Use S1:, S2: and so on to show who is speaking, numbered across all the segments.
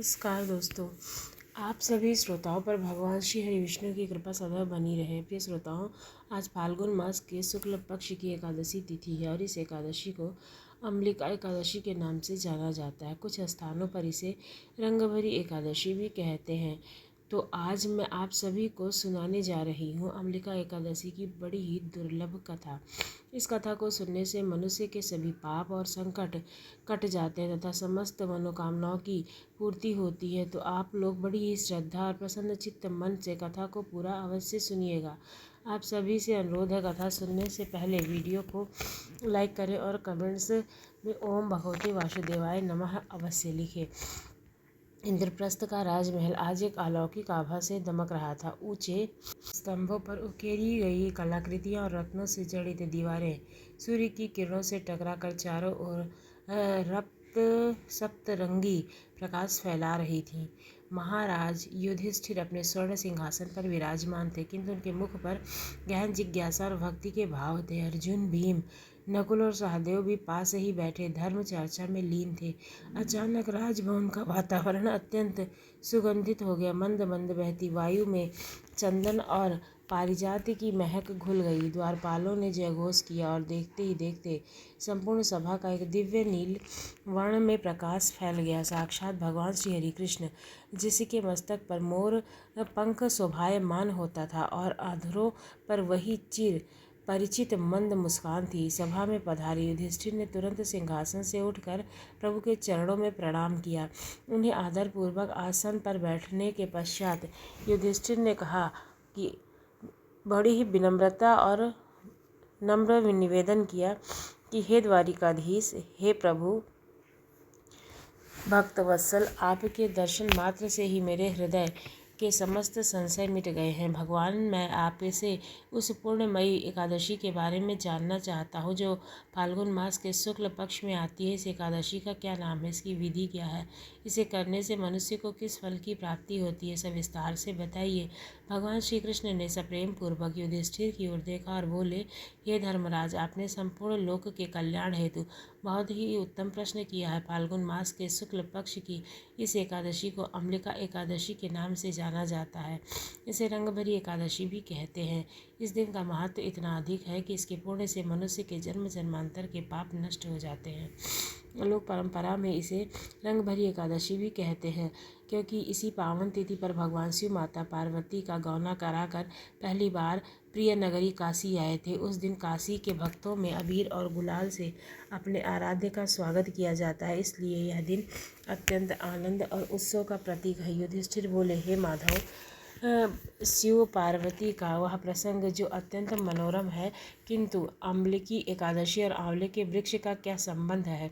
S1: नमस्कार दोस्तों, आप सभी श्रोताओं पर भगवान श्री हरि विष्णु की कृपा सदा बनी रहे। प्रिय श्रोताओं, आज फाल्गुन मास के शुक्ल पक्ष की एकादशी तिथि है और इस एकादशी को अम्लिका एकादशी के नाम से जाना जाता है। कुछ स्थानों पर इसे रंगभरी एकादशी भी कहते हैं। तो आज मैं आप सभी को सुनाने जा रही हूँ अम्लिका एकादशी की बड़ी ही दुर्लभ कथा। इस कथा को सुनने से मनुष्य के सभी पाप और संकट कट जाते हैं तथा समस्त मनोकामनाओं की पूर्ति होती है। तो आप लोग बड़ी ही श्रद्धा और प्रसन्न चित्त मन से कथा को पूरा अवश्य सुनिएगा। आप सभी से अनुरोध है, कथा सुनने से पहले वीडियो को लाइक करें और कमेंट्स में ओम भगवते वासुदेवाय नमः अवश्य लिखें। इंद्रप्रस्थ का राजमहल आज एक अलौकिक आभा से दमक रहा था। ऊंचे स्तंभों पर उकेरी गई कलाकृतियां और रत्नों से जड़ित दीवारें सूर्य की किरणों से टकराकर चारों ओर रक्त सप्तरंगी प्रकाश फैला रही थीं। महाराज युधिष्ठिर अपने स्वर्ण सिंहासन पर विराजमान थे, किंतु उनके मुख पर गहन जिज्ञासा और भक्ति के भाव थे। अर्जुन, भीम, नकुल और सहदेव भी पास ही बैठे धर्म चर्चा में लीन थे। अचानक राजभवन का वातावरण अत्यंत सुगंधित हो गया। मंद मंद बहती वायु में चंदन और पारिजात की महक घुल गई। द्वारपालों ने जयघोष किया और देखते ही देखते संपूर्ण सभा का एक दिव्य नील वर्ण में प्रकाश फैल गया। साक्षात भगवान श्री हरि कृष्ण, जिसके मस्तक पर मोर पंख शोभायमान होता था और अधरों पर वही चिर परिचित मंद मुस्कान थी। सभा में पधारे युधिष्ठिर ने तुरंत सिंहासन से उठकर प्रभु के चरणों में प्रणाम किया। उन्हें आदरपूर्वक आसन पर बैठने के पश्चात युधिष्ठिर ने कहा कि बड़ी ही विनम्रता और नम्र निवेदन किया कि हे द्वारिकाधीश, हे प्रभु भक्तवत्सल, आपके दर्शन मात्र से ही मेरे हृदय के समस्त संशय मिट गए हैं। भगवान, मैं आपसे उस पूर्णमयी एकादशी के बारे में जानना चाहता हूँ जो फाल्गुन मास के शुक्ल पक्ष में आती है। इस एकादशी का क्या नाम है, इसकी विधि क्या है, इसे करने से मनुष्य को किस फल की प्राप्ति होती है, सब विस्तार से बताइए। भगवान श्री कृष्ण ने सप्रेम पूर्वक युधिष्ठिर की ओर देखा और बोले, हे धर्मराज, आपने संपूर्ण लोक के कल्याण हेतु बहुत ही उत्तम प्रश्न किया है। फाल्गुन मास के शुक्ल पक्ष की इस एकादशी को अम्लिका एकादशी के नाम से जाना जाता है। इसे रंगभरी एकादशी भी कहते हैं। इस दिन का महत्व इतना अधिक है कि इसके पुण्य से मनुष्य के जन्म जन्मांतर के पाप नष्ट हो जाते हैं। लोक परंपरा में इसे रंगभरी एकादशी भी कहते हैं, क्योंकि इसी पावन तिथि पर भगवान शिव माता पार्वती का गौना कराकर पहली बार प्रिय नगरी काशी आए थे। उस दिन काशी के भक्तों में अबीर और गुलाल से अपने आराध्य का स्वागत किया जाता है, इसलिए यह दिन अत्यंत आनंद और उत्सव का प्रतीक है। युधिष्ठिर बोले, हे माधव, शिव पार्वती का वह प्रसंग जो अत्यंत मनोरम है, किंतु अम्लिकी एकादशी और आंवले के वृक्ष का क्या संबंध है,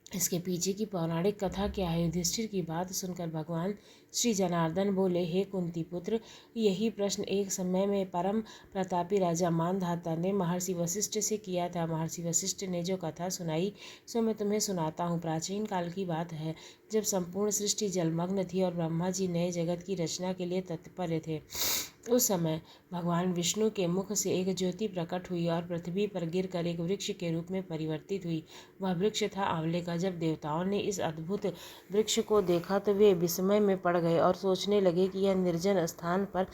S1: इसके पीछे की पौराणिक कथा क्या है। युधिष्ठिर की बात सुनकर भगवान श्री जनार्दन बोले, हे कुंती पुत्र, यही प्रश्न एक समय में परम प्रतापी राजा मानधाता ने महर्षि वशिष्ठ से किया था। महर्षि वशिष्ठ ने जो कथा सुनाई सो मैं तुम्हें सुनाता हूँ। प्राचीन काल की बात है, जब संपूर्ण सृष्टि जलमग्न थी और ब्रह्मा जी नए जगत की रचना के लिए तत्पर थे। उस समय भगवान विष्णु के मुख से एक ज्योति प्रकट हुई और पृथ्वी पर गिरकर एक वृक्ष के रूप में परिवर्तित हुई। वह वृक्ष था आंवले का। जब देवताओं ने इस अद्भुत वृक्ष को देखा तो वे विस्मय में पड़ गए और सोचने लगे कि यह निर्जन स्थान पर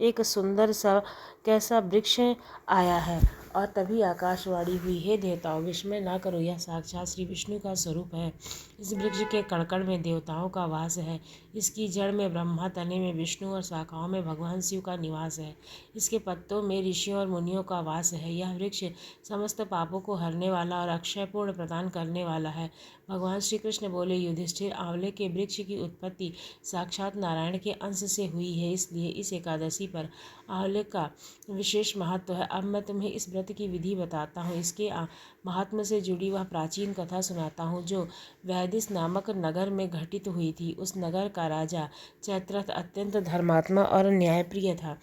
S1: एक सुंदर सा कैसा वृक्ष आया है। और तभी आकाशवाणी हुई, हे देवताओं, विस्मय ना करो, यह साक्षात श्री विष्णु का स्वरूप है। इस वृक्ष के कणकण में देवताओं का वास है। इसकी जड़ में ब्रह्मा, तने में विष्णु और शाखाओं में भगवान शिव का निवास है। इसके पत्तों में ऋषियों और मुनियों का वास है। यह वृक्ष समस्त पापों को हरने वाला और अक्षय पूर्ण प्रदान करने वाला है। भगवान श्री कृष्ण बोले, युधिष्ठिर, आंवले के वृक्ष की उत्पत्ति साक्षात नारायण के अंश से हुई है, इसलिए इस एकादशी पर आंवले का विशेष महत्व है। अब मैं तुम्हें इस व्रत की विधि बताता हूँ। इसके महात्म्य से जुड़ी वह प्राचीन कथा सुनाता हूँ जो वैदिस नामक नगर में घटित हुई थी। उस नगर का राजा चैत्रथ अत्यंत धर्मात्मा और न्यायप्रिय था।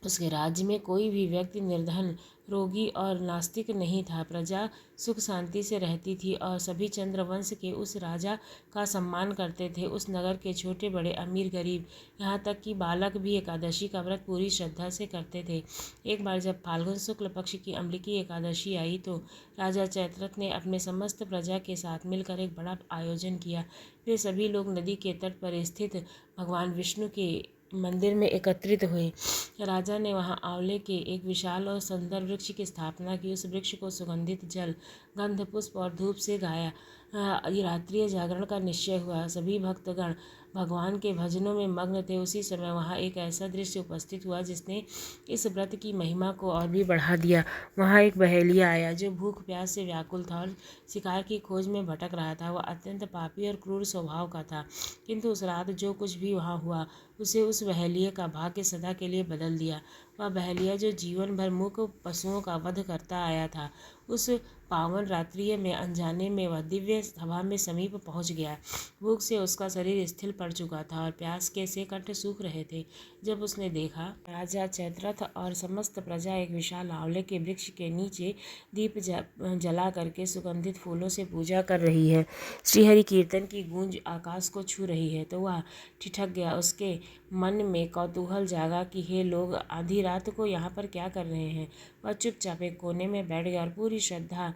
S1: उसके राज्य में कोई भी व्यक्ति निर्धन रोगी और नास्तिक नहीं था। प्रजा सुख शांति से रहती थी और सभी चंद्रवंश के उस राजा का सम्मान करते थे। उस नगर के छोटे बड़े, अमीर गरीब, यहाँ तक कि बालक भी एकादशी का व्रत पूरी श्रद्धा से करते थे। एक बार जब फाल्गुन शुक्ल पक्ष की अम्बिकी एकादशी आई तो राजा चैत्रथ ने अपने समस्त प्रजा के साथ मिलकर एक बड़ा आयोजन किया। वे सभी लोग नदी के तट पर स्थित भगवान विष्णु के मंदिर में एकत्रित हुए। राजा ने वहां आंवले के एक विशाल और सुंदर वृक्ष की स्थापना की। उस वृक्ष को सुगंधित जल, गंध, पुष्प और धूप से गाया। ये रात्रि जागरण का निश्चय हुआ। सभी भक्तगण भगवान के भजनों में मग्न थे। उसी समय वहाँ एक ऐसा दृश्य उपस्थित हुआ जिसने इस व्रत की महिमा को और भी बढ़ा दिया। वहाँ एक बहेलिया आया जो भूख प्यास से व्याकुल था और शिकार की खोज में भटक रहा था। वह अत्यंत पापी और क्रूर स्वभाव का था, किंतु उस रात जो कुछ भी वहाँ हुआ उसे उस बहेलिये का भाग्य सदा के लिए बदल दिया। वह बहेलिया जो जीवन भर मूक पशुओं का वध करता आया था, उस पावन रात्रि में अनजाने में वह दिव्य सभा में समीप पहुंच गया। भूख से उसका शरीर स्थिर पड़ चुका था और प्यास के से कंठ सूख रहे थे। जब उसने देखा राजा चैत्रथ और समस्त प्रजा एक विशाल आंवले के वृक्ष के नीचे दीप जला करके सुगंधित फूलों से पूजा कर रही है, श्रीहरि कीर्तन की गूंज आकाश को छू रही है, तो वह ठिठक गया। उसके मन में कौतूहल जागा कि हे लोग, आधी रात को यहाँ पर क्या कर रहे हैं। वह चुपचाप एक कोने में बैठ गया और पूरी श्रद्धा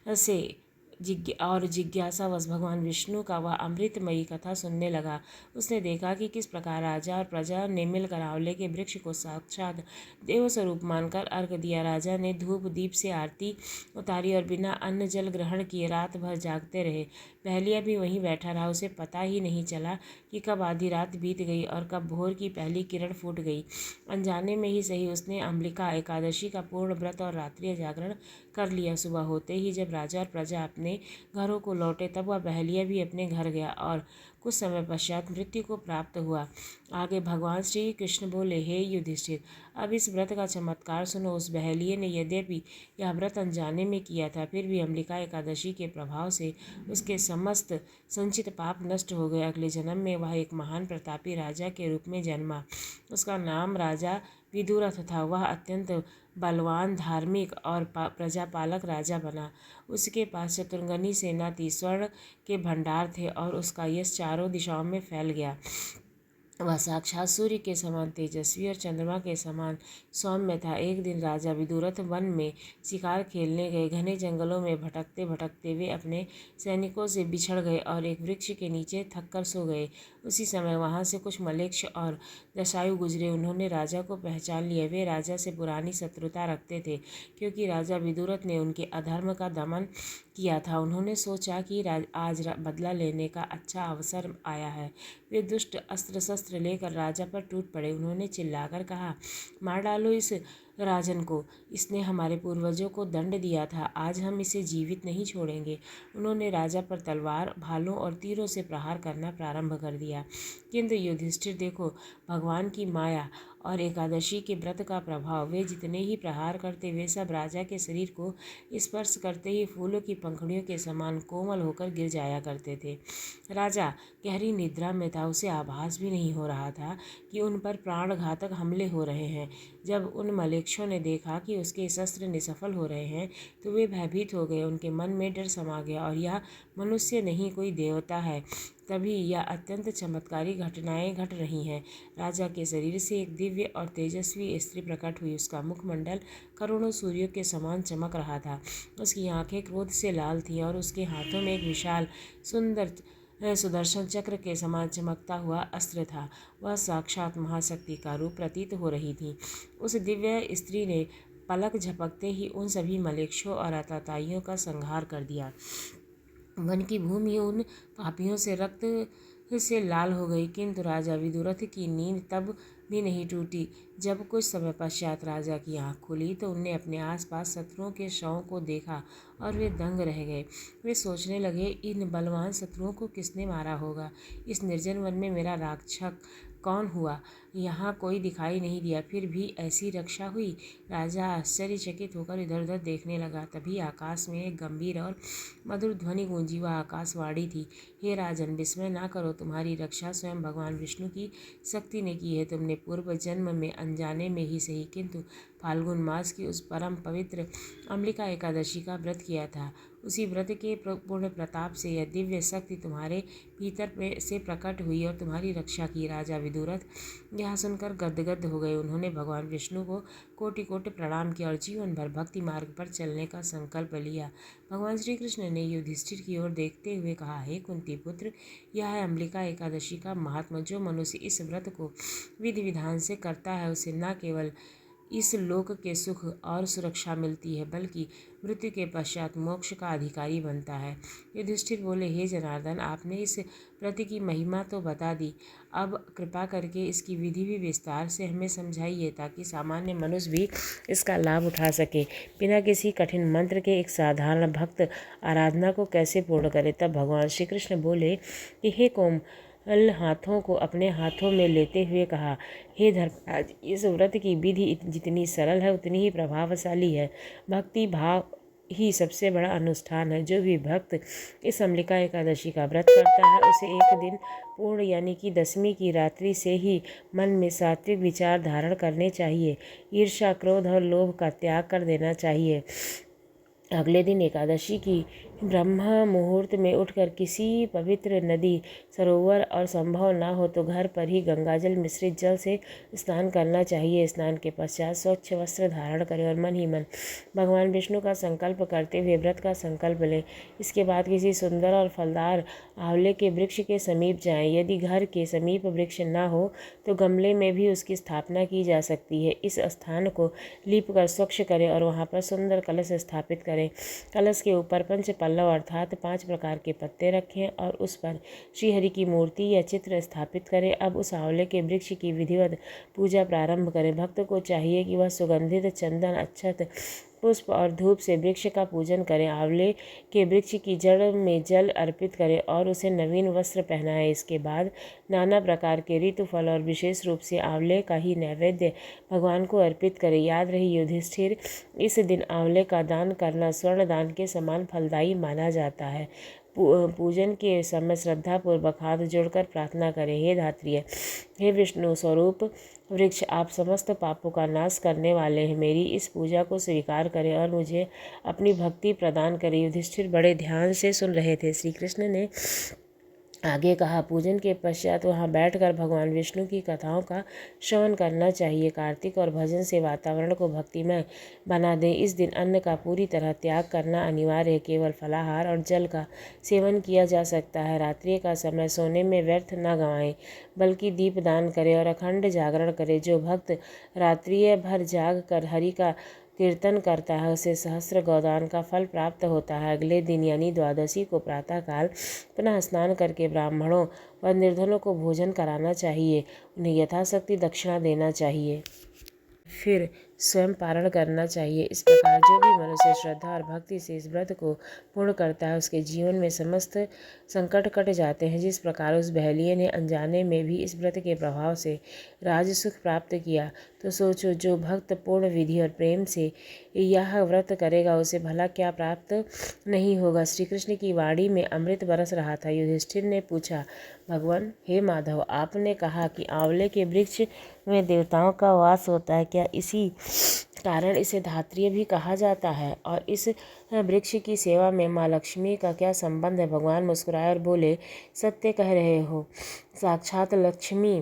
S1: से जिज्ञासावश भगवान विष्णु का वह अमृतमयी कथा सुनने लगा। उसने देखा कि किस प्रकार राजा और प्रजा ने मिलकर आंवले के वृक्ष को साक्षात देव स्वरूप मानकर अर्घ दिया। राजा ने धूप दीप से आरती उतारी और बिना अन्न जल ग्रहण किए रात भर जागते रहे। पहलिया भी वहीं बैठा रहा। उसे पता ही नहीं चला कि कब आधी रात बीत गई और कब भोर की पहली किरण फूट गई। अनजाने में ही सही उसने अम्बिका एकादशी का पूर्ण व्रत और रात्रि जागरण कर लिया। सुबह होते ही जब राजा और प्रजा अपने घरों को लौटे तब वह बहेलिया भी अपने घर गया और कुछ समय पश्चात मृत्यु को प्राप्त हुआ। आगे भगवान श्री कृष्ण बोले, हे युधिष्ठिर, अब इस व्रत का चमत्कार सुनो। उस बहेलिये ने यद्यपि यह व्रत अनजाने में किया था, फिर भी अम्बिका एकादशी के प्रभाव से उसके समस्त संचित पाप नष्ट हो गए। अगले जन्म में वह एक महान प्रतापी राजा के रूप में जन्मा। उसका नाम राजा विदुरथ था। वह अत्यंत बलवान, धार्मिक और प्रजापालक राजा बना। उसके पास चतुर्ंगनी सेना थी, स्वर्ण के भंडार थे और उसका यश चारों दिशाओं में फैल गया। वह साक्षात सूर्य के समान तेजस्वी और चंद्रमा के समान सौम्य था। एक दिन राजा विदुरथ वन में शिकार खेलने गए। घने जंगलों में भटकते भटकते वे अपने सैनिकों से बिछड़ गए और एक वृक्ष के नीचे थककर सो गए। उसी समय वहां से कुछ मलेच्छ और दस्यु गुजरे। उन्होंने राजा को पहचान लिया। वे राजा से पुरानी शत्रुता रखते थे, क्योंकि राजा विदुरथ ने उनके अधर्म का दमन किया था। उन्होंने सोचा कि आज बदला लेने का अच्छा अवसर आया है। वे दुष्ट अस्त्र शस्त्र लेकर राजा पर टूट पड़े। उन्होंने चिल्लाकर कहा, मार डालो इस राजन को, इसने हमारे पूर्वजों को दंड दिया था, आज हम इसे जीवित नहीं छोड़ेंगे। उन्होंने राजा पर तलवार, भालों और तीरों से प्रहार करना प्रारंभ कर दिया। किंतु युधिष्ठिर देखो, भगवान की माया और एकादशी के व्रत का प्रभाव, वे जितने ही प्रहार करते वे सब राजा के शरीर को स्पर्श करते ही फूलों की पंखुड़ियों के समान कोमल होकर गिर जाया करते थे। राजा गहरी निद्रा में था। उसे आभास भी नहीं हो रहा था कि उन पर प्राणघातक हमले हो रहे हैं। जब उन मलेच्छों ने देखा कि उसके शस्त्र निष्फल हो रहे हैं तो वे भयभीत हो गए। उनके मन में डर समा गया और यह मनुष्य नहीं कोई देवता है। तभी यह अत्यंत चमत्कारी घटनाएं घट रही हैं। राजा के शरीर से एक दिव्य और तेजस्वी स्त्री प्रकट हुई। उसका मुखमंडल करोड़ों सूर्यों के समान चमक रहा था। उसकी आंखें क्रोध से लाल थीं और उसके हाथों में एक विशाल सुंदर सुदर्शन चक्र के समान चमकता हुआ अस्त्र था। वह साक्षात महाशक्ति का रूप प्रतीत हो रही थी। उस दिव्य स्त्री ने पलक झपकते ही उन सभी मलेच्छों और आतताइयों का संहार कर दिया। वन की भूमि उन पापियों से रक्त से लाल हो गई। किंतु राजा विदुरथ की नींद तब भी नहीं टूटी। जब कुछ समय पश्चात राजा की आंख खुली तो उनने अपने आसपास शत्रुओं के शवों को देखा और वे दंग रह गए। वे सोचने लगे, इन बलवान शत्रुओं को किसने मारा होगा। इस निर्जन वन में मेरा रक्षक कौन हुआ। यहाँ कोई दिखाई नहीं दिया, फिर भी ऐसी रक्षा हुई। राजा आश्चर्यचकित होकर इधर उधर देखने लगा। तभी आकाश में एक गंभीर और मधुर ध्वनि गूंजी। वह आकाशवाणी थी, हे राजन, विस्मय ना करो, तुम्हारी रक्षा स्वयं भगवान विष्णु की शक्ति ने की है। तुमने मैंने पूर्व जन्म में अनजाने में ही सही किंतु फाल्गुन मास की उस परम पवित्र अम्बिका एकादशी का व्रत किया था। उसी व्रत के पूर्ण प्रताप से यह दिव्य शक्ति तुम्हारे भीतर से प्रकट हुई और तुम्हारी रक्षा की। राजा विदुरथ यह सुनकर गदगद हो गए। उन्होंने भगवान विष्णु को कोटि कोटि प्रणाम किया और जीवन भर भक्ति मार्ग पर चलने का संकल्प लिया। भगवान श्री कृष्ण ने युधिष्ठिर की ओर देखते हुए कहा, हे कुंती पुत्र, यह है अम्बिका एकादशी का महात्मा। जो मनुष्य इस व्रत को विधि विधान से करता है उसे न केवल इस लोक के सुख और सुरक्षा मिलती है बल्कि मृत्यु के पश्चात मोक्ष का अधिकारी बनता है। युधिष्ठिर बोले, हे जनार्दन, आपने इस व्रत की महिमा तो बता दी, अब कृपा करके इसकी विधि भी विस्तार से हमें समझाइए ताकि सामान्य मनुष्य भी इसका लाभ उठा सके। बिना किसी कठिन मंत्र के एक साधारण भक्त आराधना को कैसे पूर्ण करे। तब भगवान श्री कृष्ण बोले कि हे कोमल हाथों को अपने हाथों में लेते हुए कहा, हे धर्मराज, इस व्रत की विधि जितनी सरल है उतनी ही प्रभावशाली है। भक्ति भाव ही सबसे बड़ा अनुष्ठान है। जो भी भक्त इस अम्बिका एकादशी का व्रत करता है उसे एक दिन पूर्ण यानी कि 10वीं की रात्रि से ही मन में सात्विक विचार धारण करने चाहिए। ईर्ष्या, क्रोध और लोभ का त्याग कर देना चाहिए। अगले दिन एकादशी की ब्रह्म मुहूर्त में उठकर किसी पवित्र नदी, सरोवर और संभव ना हो तो घर पर ही गंगाजल मिश्रित जल से स्नान करना चाहिए। स्नान के पश्चात स्वच्छ वस्त्र धारण करें और मन ही मन भगवान विष्णु का संकल्प करते हुए व्रत का संकल्प लें। इसके बाद किसी सुंदर और फलदार आंवले के वृक्ष के समीप जाएं। यदि घर के समीप वृक्ष ना हो तो गमले में भी उसकी स्थापना की जा सकती है। इस स्थान को लीप कर स्वच्छ करें और वहाँ पर सुंदर कलश स्थापित करें। कलश के ऊपर पंच पल्लव अर्थात 5 प्रकार के पत्ते रखें और उस पर श्रीहरि की मूर्ति या चित्र स्थापित करें। अब उस आंवले के वृक्ष की विधिवत पूजा प्रारंभ करें। भक्त को चाहिए कि वह सुगंधित चंदन, अक्षत, पुष्प और धूप से वृक्ष का पूजन करें। आंवले के वृक्ष की जड़ में जल अर्पित करें और उसे नवीन वस्त्र पहनाएं। इसके बाद नाना प्रकार के ऋतु फल और विशेष रूप से आंवले का ही नैवेद्य भगवान को अर्पित करें। याद रहे युधिष्ठिर, इस दिन आंवले का दान करना स्वर्ण दान के समान फलदायी माना जाता है। पूजन के समय श्रद्धापूर्वक हाथ जोड़कर प्रार्थना करें, हे धात्रिय, हे विष्णु स्वरूप वृक्ष, आप समस्त पापों का नाश करने वाले हैं। मेरी इस पूजा को स्वीकार करें और मुझे अपनी भक्ति प्रदान करें। युधिष्ठिर बड़े ध्यान से सुन रहे थे। श्री कृष्ण ने आगे कहा, पूजन के पश्चात वहाँ बैठकर भगवान विष्णु की कथाओं का श्रवण करना चाहिए। कार्तिक और भजन से वातावरण को भक्तिमय बना दें। इस दिन अन्न का पूरी तरह त्याग करना अनिवार्य है। केवल फलाहार और जल का सेवन किया जा सकता है। रात्रि का समय सोने में व्यर्थ न गंवाएं बल्कि दीपदान करें और अखंड जागरण करें। जो भक्त रात्रि भर जाग कर हरि का कीर्तन करता है उसे सहस्त्र गोदान का फल प्राप्त होता है। अगले दिन यानी द्वादशी को प्रातःकाल पुनः स्नान करके ब्राह्मणों व निर्धनों को भोजन कराना चाहिए। उन्हें यथाशक्ति दक्षिणा देना चाहिए, फिर स्वयं पारण करना चाहिए। इस प्रकार जो भी मनुष्य श्रद्धा और भक्ति से इस व्रत को पूर्ण करता है उसके जीवन में समस्त संकट कट जाते हैं। जिस प्रकार उस बहलिये ने अनजाने में भी इस व्रत के प्रभाव से राज सुख प्राप्त किया, तो सोचो जो भक्त पूर्ण विधि और प्रेम से यह व्रत करेगा उसे भला क्या प्राप्त नहीं होगा। श्री कृष्ण की वाणी में अमृत बरस रहा था। युधिष्ठिर ने पूछा, भगवान, हे माधव, आपने कहा कि आंवले के वृक्ष में देवताओं का वास होता है, क्या इसी कारण इसे धात्रिय भी कहा जाता है? और इस वृक्ष की सेवा में माँ लक्ष्मी का क्या संबंध है? भगवान मुस्कुराए और बोले, सत्य कह रहे हो, साक्षात लक्ष्मी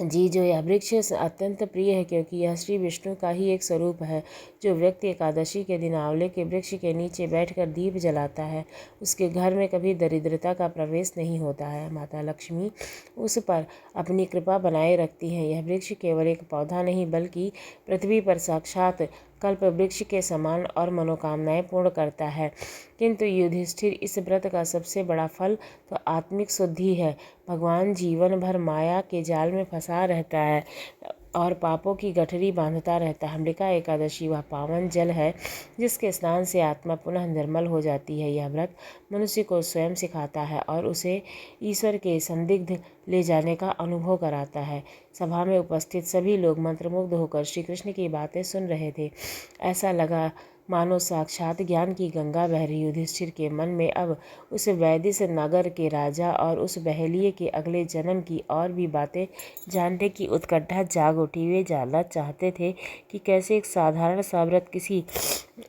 S1: जी जो यह वृक्ष अत्यंत प्रिय है क्योंकि यह श्री विष्णु का ही एक स्वरूप है। जो व्यक्ति एकादशी के दिन आंवले के वृक्ष के नीचे बैठकर दीप जलाता है उसके घर में कभी दरिद्रता का प्रवेश नहीं होता है। माता लक्ष्मी उस पर अपनी कृपा बनाए रखती हैं। यह वृक्ष केवल एक पौधा नहीं बल्कि पृथ्वी पर साक्षात कल्प वृक्ष के समान और मनोकामनाएं पूर्ण करता है। किंतु युधिष्ठिर, इस व्रत का सबसे बड़ा फल तो आत्मिक शुद्धि है। भगवान जीवन भर माया के जाल में फंसा रहता है और पापों की गठरी बांधता रहता है। अम्बिका एकादशी वह पावन जल है जिसके स्नान से आत्मा पुनः निर्मल हो जाती है। यह व्रत मनुष्य को स्वयं सिखाता है और उसे ईश्वर के संदिग्ध ले जाने का अनुभव कराता है। सभा में उपस्थित सभी लोग मंत्रमुग्ध होकर श्री कृष्ण की बातें सुन रहे थे। ऐसा लगा मानो साक्षात ज्ञान की गंगा बह रही। युधिष्ठिर के मन में अब उस वैदिस नगर के राजा और उस बहेलिये के अगले जन्म की और भी बातें जानने की उत्कंठा जाग उठी। वे जानना चाहते थे कि कैसे एक साधारण सा व्रत किसी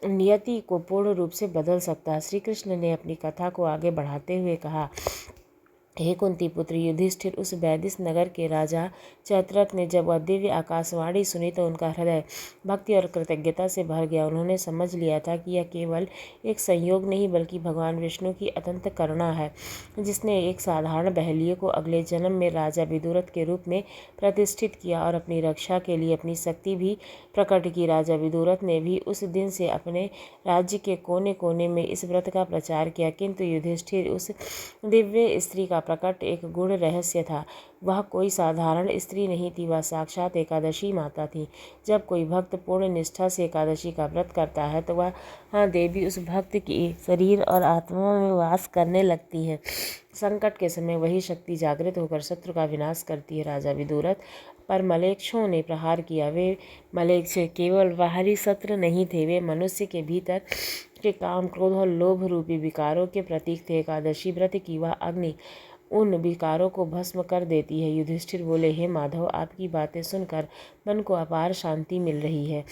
S1: नियति को पूर्ण रूप से बदल सकता है। श्री कृष्ण ने अपनी कथा को आगे बढ़ाते हुए कहा, हे कुंती पुत्र युधिष्ठिर, उस वैदिस नगर के राजा चैत्रथ ने जब वह दिव्य आकाशवाणी सुनी तो उनका हृदय भक्ति और कृतज्ञता से भर गया। उन्होंने समझ लिया था कि यह केवल एक संयोग नहीं बल्कि भगवान विष्णु की अनंत करुणा है, जिसने एक साधारण बहेलिये को अगले जन्म में राजा विदुरथ के रूप में प्रतिष्ठित किया और अपनी रक्षा के लिए अपनी शक्ति भी प्रकट की। राजा विदुरथ ने भी उस दिन से अपने राज्य के कोने कोने में इस व्रत का प्रचार किया, किंतु युधिष्ठिर उस दिव्य स्त्री का प्रकट एक गूढ़ रहस्य था। वह कोई साधारण स्त्री नहीं थी, वह साक्षात एकादशी माता थी। जब कोई भक्त पूर्ण निष्ठा से एकादशी का व्रत करता है तो वह देवी उस भक्त की शरीर और आत्मा में वास करने लगती है। संकट के समय वही शक्ति जागृत होकर शत्रु का विनाश करती है। राजा विदुरथ पर मलेच्छों ने प्रहार किया। वे मलेच्छ केवल बाहरी शत्रु नहीं थे, वे मनुष्य के भीतर के काम, क्रोध और लोभ रूपी विकारों के प्रतीक थे। एकादशी व्रत की वह अग्नि उन विकारों को भस्म कर देती है। युधिष्ठिर बोले, हे माधव, आपकी बातें सुनकर मन को अपार शांति मिल रही है,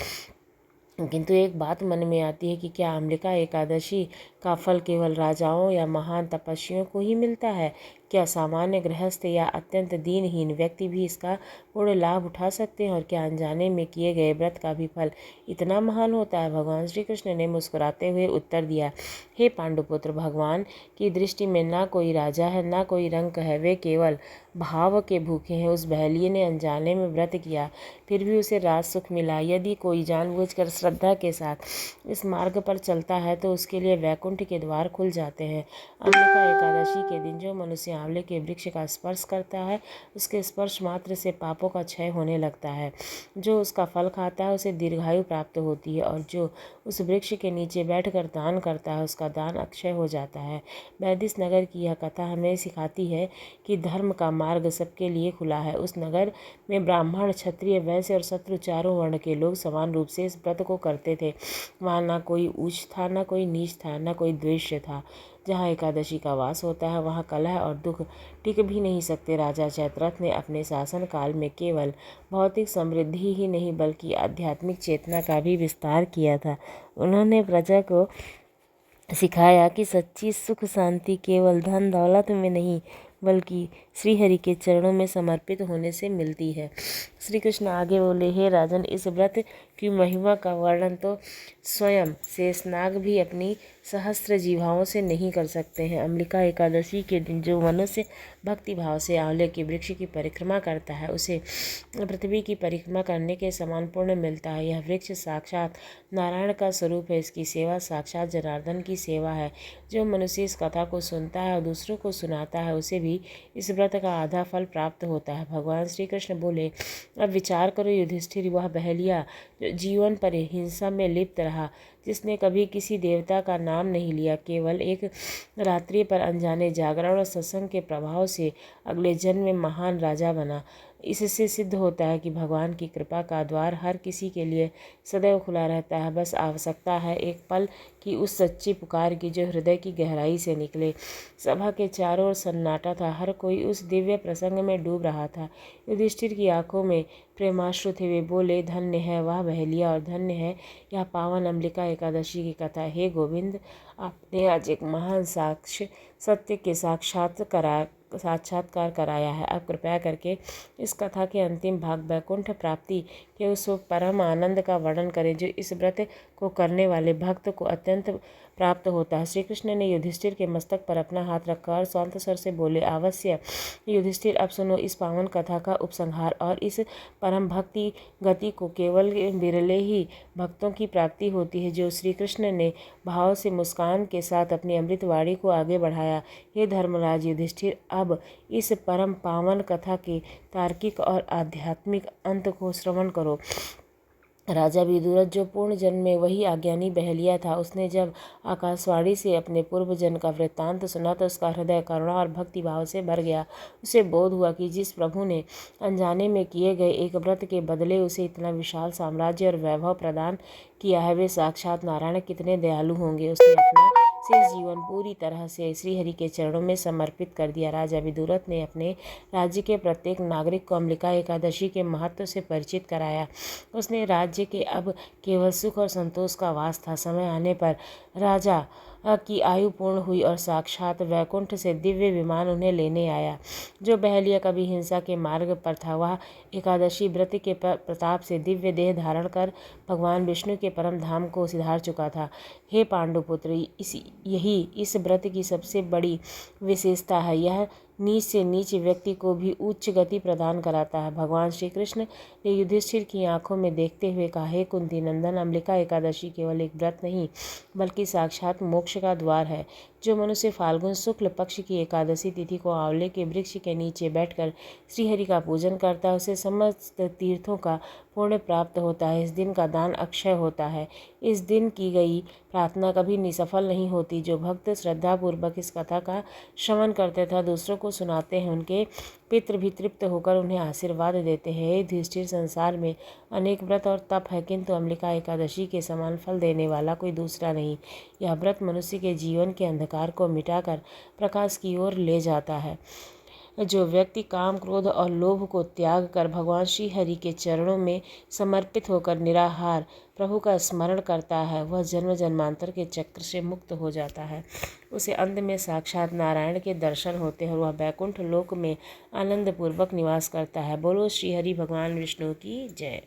S1: किंतु एक बात मन में आती है कि क्या अम्बिका एकादशी का फल केवल राजाओं या महान तपस्वियों को ही मिलता है? क्या सामान्य गृहस्थ या अत्यंत दीनहीन व्यक्ति भी इसका पूर्ण लाभ उठा सकते हैं? और क्या अनजाने में किए गए व्रत का भी फल इतना महान होता है? भगवान श्री कृष्ण ने मुस्कुराते हुए उत्तर दिया, हे पांडुपुत्र, भगवान की दृष्टि में ना कोई राजा है ना कोई रंक है, वे केवल भाव के भूखे हैं। उस बहेलिये ने अनजाने में व्रत किया, फिर भी उसे राज सुख मिला। यदि कोई जानबूझकर श्रद्धा के साथ इस मार्ग पर चलता है तो उसके लिए वैकुंठ के द्वार खुल जाते हैं। अम्बिका एकादशी के दिन जो मनुष्य आंवले के वृक्ष का स्पर्श करता है, उसके स्पर्श मात्र से पापों का क्षय होने लगता है। जो उसका फल खाता है उसे दीर्घायु प्राप्त होती है, और जो उस वृक्ष के नीचे बैठकर दान करता है उसका दान अक्षय हो जाता है। वैदिस नगर की यह कथा हमें सिखाती है कि धर्म का मार्ग सबके लिए खुला है। उस नगर में ब्राह्मण, क्षत्रिय, वैश्य और शत्रु चारों वर्ण के लोग समान रूप से इस व्रत को करते थे। वहाँ ना कोई ऊंच था ना कोई नीच था, ना कोई द्वेष था। जहाँ एकादशी का वास होता है वहाँ कलह और दुख टिक भी नहीं सकते। राजा चैत्रथ ने अपने शासन काल में केवल भौतिक समृद्धि ही नहीं बल्कि आध्यात्मिक चेतना का भी विस्तार किया था। उन्होंने प्रजा को सिखाया कि सच्ची सुख शांति केवल धन दौलत में नहीं बल्कि श्रीहरि के चरणों में समर्पित होने से मिलती है। श्री कृष्ण आगे बोले, हे राजन, इस व्रत की महिमा का वर्णन तो स्वयं शेषनाग भी अपनी सहस्त्र जीवाओं से नहीं कर सकते हैं। अम्बिका एकादशी के दिन जो मनुष्य भक्ति भाव से आंवले के वृक्ष की परिक्रमा करता है उसे पृथ्वी की परिक्रमा करने के समान पुण्य मिलता है। यह वृक्ष साक्षात नारायण का स्वरूप है, इसकी सेवा साक्षात जनार्दन की सेवा है। जो मनुष्य इस कथा को सुनता है और दूसरों को सुनाता है उसे भी इस व्रत का आधा फल प्राप्त होता है। भगवान श्री कृष्ण बोले, अब विचार करो युधिष्ठिर, वह बहेलिया जो जीवन पर हिंसा में लिप्त रहा, जिसने कभी किसी देवता का नाम नहीं लिया, केवल एक रात्रि पर अनजाने जागरण और सत्संग के प्रभाव से अगले जन्म में महान राजा बना। इससे सिद्ध होता है कि भगवान की कृपा का द्वार हर किसी के लिए सदैव खुला रहता है। बस आवश्यकता है एक पल की उस सच्ची पुकार की जो हृदय की गहराई से निकले। सभा के चारों ओर सन्नाटा था, हर कोई उस दिव्य प्रसंग में डूब रहा था। युधिष्ठिर की आंखों में प्रेमाश्रु थे। वे बोले, धन्य है वह बहेलिया और धन्य है यह पावन अम्बिका एकादशी की कथा। हे गोविंद, आपने आज एक महान साक्ष्य सत्य के साक्षात्कार कराया है। अब कृपया करके इस कथा के अंतिम भाग वैकुंठ प्राप्ति के उस परम आनंद का वर्णन करें जो इस व्रत को करने वाले भक्त को अत्यंत प्राप्त होता है। श्री कृष्ण ने युधिष्ठिर के मस्तक पर अपना हाथ रखा और शांत स्वर से बोले, अवश्य युधिष्ठिर, अब सुनो इस पावन कथा का उपसंहार। और इस परम भक्ति गति को केवल बिरले ही भक्तों की प्राप्ति होती है। जो श्री कृष्ण ने भाव से मुस्कान के साथ अपनी अमृतवाणी को आगे बढ़ाया। हे धर्मराज युधिष्ठिर, अब इस परम पावन कथा के तार्किक और आध्यात्मिक अंत को श्रवण करो। राजा विदुरथ जो पूर्ण जन्म में वही अज्ञानी बहलिया था, उसने जब आकाशवाणी से अपने पूर्व जन्म का वृत्तांत सुना तो उसका हृदय करुणा और भक्ति भाव से भर गया। उसे बोध हुआ कि जिस प्रभु ने अनजाने में किए गए एक व्रत के बदले उसे इतना विशाल साम्राज्य और वैभव प्रदान किया है, वे साक्षात नारायण कितने दयालु होंगे। उसने अपना शेष जीवन पूरी तरह से श्रीहरि के चरणों में समर्पित कर दिया। राजा विदुरथ ने अपने राज्य के प्रत्येक नागरिक को अम्बिका एकादशी के महत्व से परिचित कराया। उसने राज्य के अब केवल सुख और संतोष का वास था। समय आने पर राजा की आयु पूर्ण हुई और साक्षात वैकुंठ से दिव्य विमान उन्हें लेने आया। जो बहलिया कभी हिंसा के मार्ग पर था, वह एकादशी व्रत के प्रताप से दिव्य देह धारण कर भगवान विष्णु के परम धाम को सिधार चुका था। हे पांडुपुत्र, यही इस व्रत की सबसे बड़ी विशेषता है। यह नीच से नीच व्यक्ति को भी उच्च गति प्रदान कराता है। भगवान श्री कृष्ण ने युधिष्ठिर की आंखों में देखते हुए कहा, हे कुंती नंदन, अम्बिका एकादशी केवल एक व्रत नहीं बल्कि साक्षात मोक्ष का द्वार है। जो मनुष्य फाल्गुन शुक्ल पक्ष की एकादशी तिथि को आंवले के वृक्ष के नीचे बैठकर श्रीहरि का पूजन करता है, उसे समस्त तीर्थों का पुण्य प्राप्त होता है। इस दिन का दान अक्षय होता है। इस दिन की गई प्रार्थना कभी निसफल नहीं होती। जो भक्त श्रद्धापूर्वक इस कथा का श्रवण करते तथा दूसरों को सुनाते हैं, उनके पितृ भी तृप्त होकर उन्हें आशीर्वाद देते हैं। हे युधिष्ठिर, संसार में अनेक व्रत और तप है, किंतु अम्बिका एकादशी के समान फल देने वाला कोई दूसरा नहीं। यह व्रत मनुष्य के जीवन के अंधकार को मिटाकर प्रकाश की ओर ले जाता है। जो व्यक्ति काम, क्रोध और लोभ को त्याग कर भगवान श्री हरि के चरणों में समर्पित होकर निराहार प्रभु का स्मरण करता है, वह जन्म जन्मांतर के चक्र से मुक्त हो जाता है। उसे अंत में साक्षात नारायण के दर्शन होते हैं और वह बैकुंठ लोक में आनंद पूर्वक निवास करता है। बोलो श्री हरि भगवान विष्णु की जय।